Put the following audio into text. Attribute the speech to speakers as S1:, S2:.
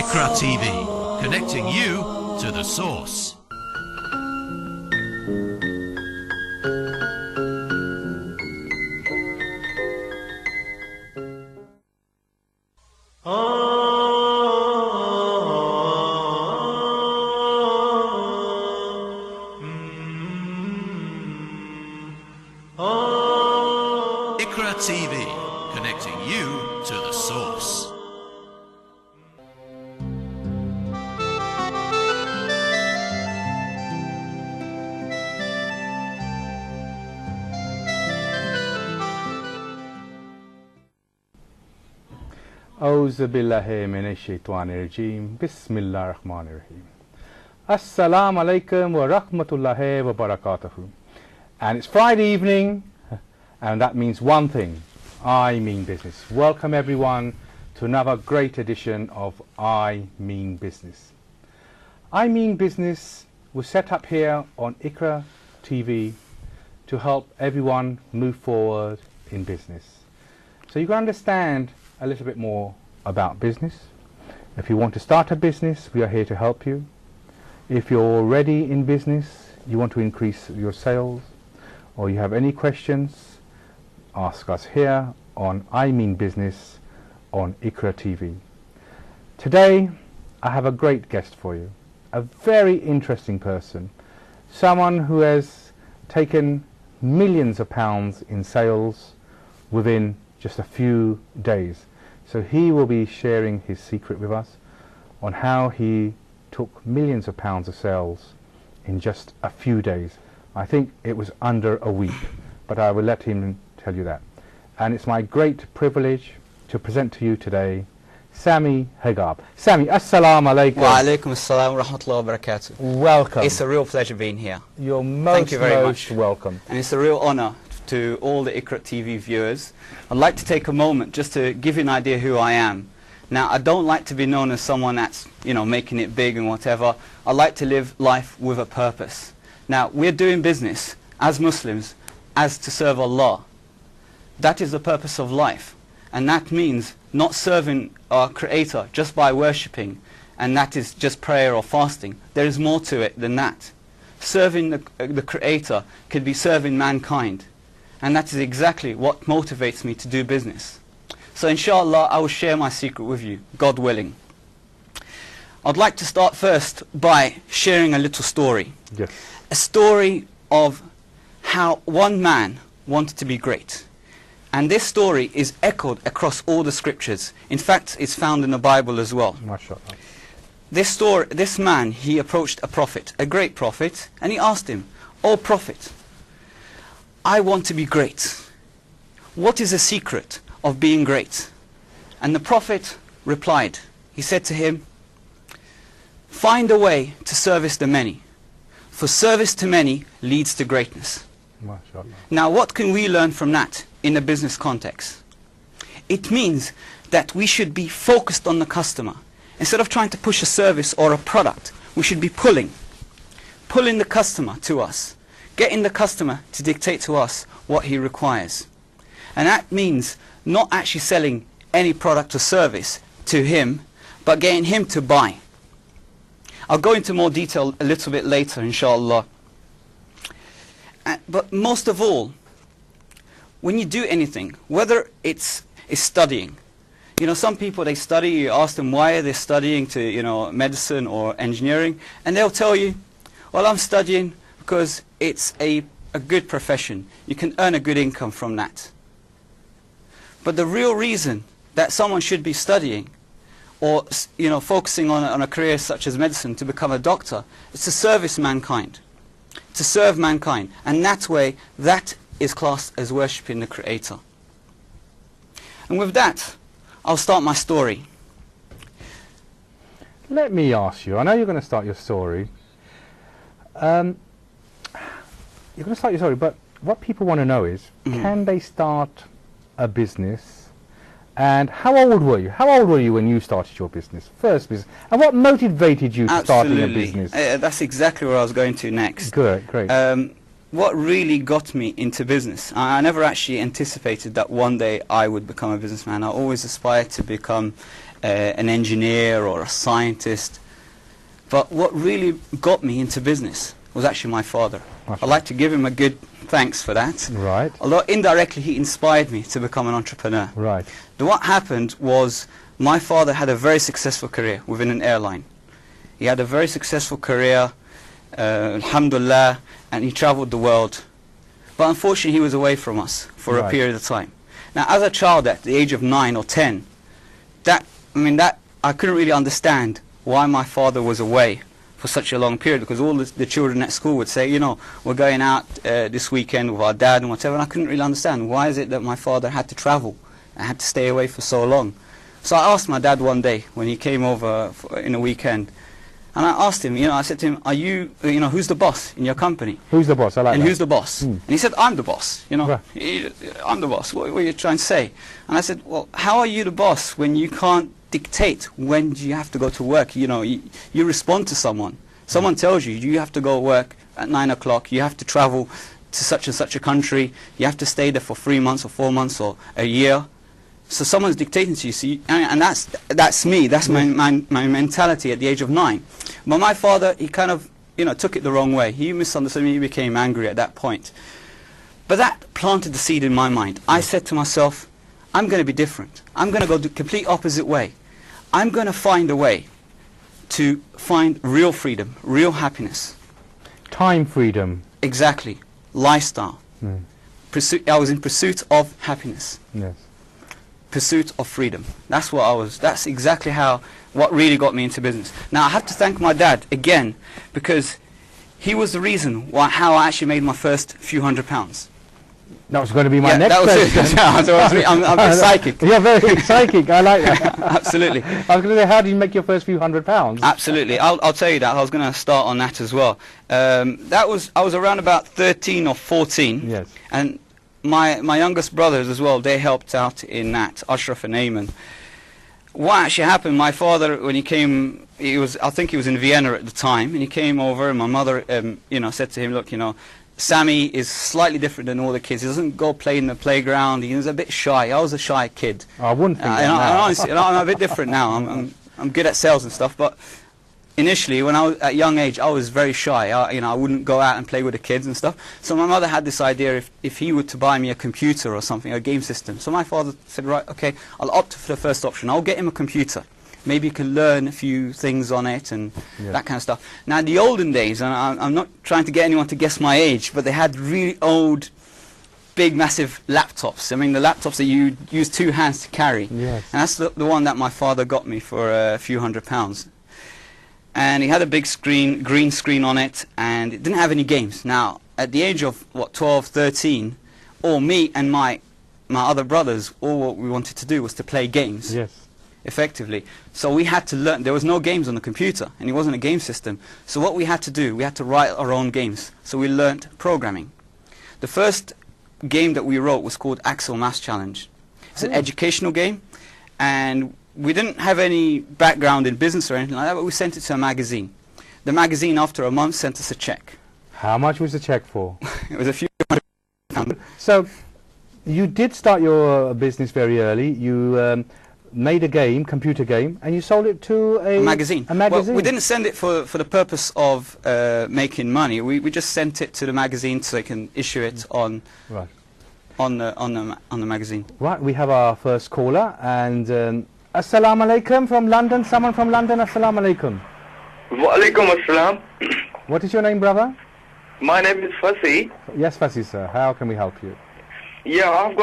S1: IQRA TV, connecting you to the source. IQRA TV, connecting you to the source.
S2: أعوذ بالله من الشيطان الرجيم بسم الله الرحمن الرحيم Assalamu alaikum wa rahmatullahi wa barakatuhu. And it's Friday evening, and that means one thing: I Mean Business. Welcome everyone to another great edition of I Mean Business. I Mean Business was set up here on IQRA TV to help everyone move forward in business, so you can understand a little bit more about business. If you want to start a business, we are here to help you. If you're already in business, you want to increase your sales, or you have any questions, ask us here on I Mean Business on IQRA TV. Today I have a great guest for you, a very interesting person, someone who has taken millions of pounds in sales within just a few days. So he will be sharing his secret with us on how he took millions of pounds of sales in just a few days. I think it was under a week, but I will let him tell you that. And it's my great privilege to present to you today Sammy Hegab. Sammy, assalamu alaikum.
S3: Wa alaikum assalam wa rahmatullahi wa barakatuh.
S2: Welcome.
S3: It's a real pleasure being here.
S2: You're
S3: Thank you very much.
S2: welcome.
S3: And it's a real honor to all the IQRA TV viewers. I'd like to take a moment just to give you an idea who I am. Now, I don't like to be known as someone that's, making it big and whatever. I like to live life with a purpose. Now, we're doing business as Muslims as to serve Allah. That is the purpose of life. And that means not serving our Creator just by worshipping, and that is just prayer or fasting. There is more to it than that. Serving the Creator could be serving mankind. And that is exactly what motivates me to do business. So inshallah, I will share my secret with you, God willing. I'd like to start first by sharing a little story.
S2: Yes.
S3: A story of how one man wanted to be great. And this story is echoed across all the scriptures. In fact, it's found in the Bible as well.
S2: MashaAllah.
S3: This man, he approached a prophet, a great prophet, and he asked him, "O prophet, I want to be great. What is the secret of being great?" And the prophet replied. He said to him, "Find a way to service the many, for service to many leads to greatness."
S2: MashaAllah.
S3: Now, what can we learn from that in a business context? It means that we should be focused on the customer. Instead of trying to push a service or a product, we should be pulling the customer to us, getting the customer to dictate to us what he requires. And that means not actually selling any product or service to him, but getting him to buy. I'll go into more detail a little bit later, inshallah. But most of all, when you do anything, whether it's studying, some people, they study, you ask them why they're studying to, medicine or engineering, and they'll tell you, well, I'm studying because it's a good profession. You can earn a good income from that. But the real reason that someone should be studying or focusing on a career such as medicine to become a doctor is to service mankind, to serve mankind. And that way, that is classed as worshipping the Creator. And with that, I'll start my story.
S2: Let me ask you, I know you're going to start your story. You're going to start your story, but what people want to know is, can they start a business? And how old were you? How old were you when you started your business, first business? And what motivated you to starting a business?
S3: That's exactly where I was going to next.
S2: Good, great.
S3: What really got me into business, I never actually anticipated that one day I would become a businessman. I always aspired to become an engineer or a scientist. But what really got me into business was actually my father. I'd like to give him a good thanks for that.
S2: Right.
S3: Although indirectly he inspired me to become an entrepreneur.
S2: Right.
S3: What happened was my father had a very successful career within an airline. He had a very successful career, alhamdulillah, and he traveled the world. But unfortunately he was away from us for a period of time. Now as a child at the age of 9 or 10, I couldn't really understand why my father was away for such a long period, because all the children at school would say, you know, we're going out this weekend with our dad and whatever, and I couldn't really understand why is it that my father had to travel and had to stay away for so long. So I asked my dad one day when he came over in a weekend, and I asked him, I said to him, are you, who's the boss in your company?
S2: Who's the boss? I like that.
S3: And who's the boss? And he said, I'm the boss,
S2: Right.
S3: I'm the boss. What are you trying to say? And I said, well, how are you the boss when you can't dictate when you have to go to work? You respond to someone. Someone tells you, you have to go work at 9 o'clock, you have to travel to such and such a country, you have to stay there for 3 months or 4 months or a year. So someone's dictating to you, and that's me, that's my mentality at the age of 9. But my father, he kind of, took it the wrong way. He misunderstood me, he became angry at that point. But that planted the seed in my mind. I said to myself, I'm going to be different. I'm going to go the complete opposite way. I'm going to find a way to find real freedom, real happiness.
S2: Time freedom.
S3: Exactly. Lifestyle. I was in pursuit of happiness.
S2: Yes.
S3: Pursuit of freedom. That's what I was. That's exactly what really got me into business. Now I have to thank my dad again, because he was the reason how I actually made my first few £100s.
S2: That was going to be my next question.
S3: I'm a bit psychic.
S2: You're very psychic. I like that.
S3: Absolutely.
S2: I was going to say, how did you make your first few £100s?
S3: Absolutely. I'll tell you that. I was going to start on that as well. I was around about 13 or 14.
S2: Yes.
S3: And my youngest brothers as well, they helped out in that, Ashraf and Ayman. What actually happened, my father, when he came, I think he was in Vienna at the time, and he came over, and my mother, said to him, look, Sammy is slightly different than all the kids. He doesn't go play in the playground. He was a bit shy. I was a shy kid.
S2: I wouldn't think that now.
S3: Honestly, I'm a bit different now. I'm good at sales and stuff, but initially, when I was at a young age, I was very shy. I wouldn't go out and play with the kids and stuff. So my mother had this idea if he were to buy me a computer or something, a game system. So my father said, right, okay, I'll opt for the first option. I'll get him a computer. Maybe you can learn a few things on it and that kind of stuff. Now, in the olden days, and I'm not trying to get anyone to guess my age, but they had really old, big, massive laptops. I mean, the laptops that you use 2 hands to carry.
S2: Yes.
S3: And that's the one that my father got me for a few £100s. And he had a big screen, green screen on it, and it didn't have any games. Now, at the age of, 12, 13, all me and my other brothers, all what we wanted to do was to play games.
S2: Yes.
S3: Effectively. So we had to learn. There was no games on the computer, and it wasn't a game system. So what we had to do, we had to write our own games. So we learnt programming. The first game that we wrote was called Axel Maths Challenge. It's an educational game, and we didn't have any background in business or anything like that, but we sent it to a magazine. The magazine, after a month, sent us a check.
S2: How much was the check for?
S3: It was a few £100.
S2: So, you did start your business very early. You made a game, computer game, and you sold it to a
S3: magazine.
S2: A magazine.
S3: Well, we didn't send it for the purpose of making money. We just sent it to the magazine so they can issue it on the magazine.
S2: Right. We have our first caller, and Assalamu alaikum from London. Someone from London. Assalamu alaikum.
S4: Wa alaikum assalam.
S2: What is your name, brother?
S4: My name is Fasi.
S2: Yes, Fasi, sir. How can we help you?
S4: Yeah, I've got